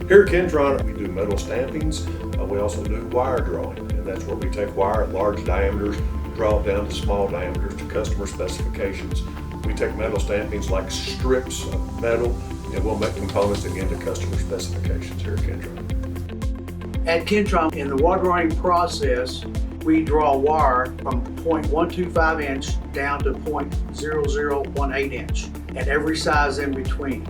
Here at Ken-tron, we do metal stampings. We also do wire drawing, and that's where we take wire at large diameters, draw it down to small diameters to customer specifications. We take metal stampings like strips of metal, and we'll make components again to customer specifications here at Ken-tron. At Ken-tron, in the wire drawing process, we draw wire from 0.125 inch down to 0.0018 inch, and every size in between.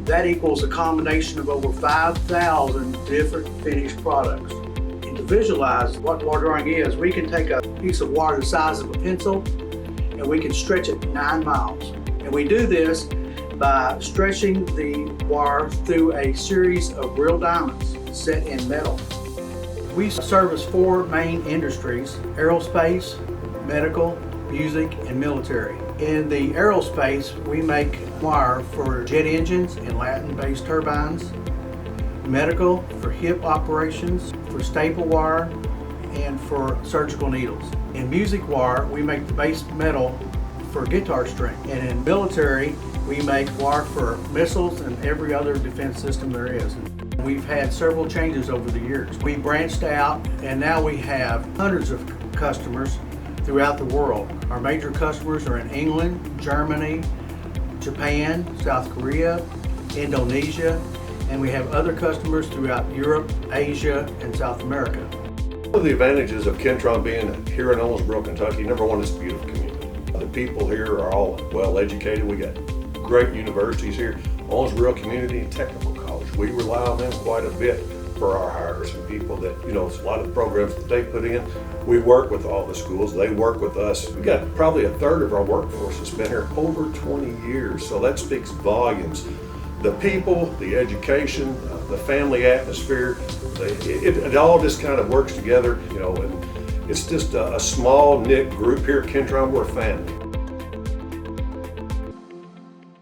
That equals a combination of over 5,000 different finished products. And to visualize what wire drawing is, we can take a piece of wire the size of a pencil and we can stretch it 9 miles. And we do this by stretching the wire through a series of real diamonds set in metal. We service 4 main industries: aerospace, medical, music, and military. In the aerospace, we make wire for jet engines and Latin-based turbines, medical for hip operations, for staple wire, and for surgical needles. In music wire, we make the base metal for guitar string. And in military, we make wire for missiles and every other defense system there is. We've had several changes over the years. We branched out, and now we have hundreds of customers throughout the world. Our major customers are in England, Germany, Japan, South Korea, Indonesia, and we have other customers throughout Europe, Asia, and South America. One of the advantages of Ken-tron being here in Owensboro, Kentucky, number one, it's a beautiful community. The people here are all well educated. We got great universities here. Owensboro Community and Technical College. We rely on them quite a bit for our hires and people that, it's a lot of the programs that they put in. We work with all the schools, they work with us. We got probably a third of our workforce that's been here over 20 years, so that speaks volumes. The people, the education, the family atmosphere, it all just kind of works together, and it's just a small knit group here at Ken-tron. We're a family.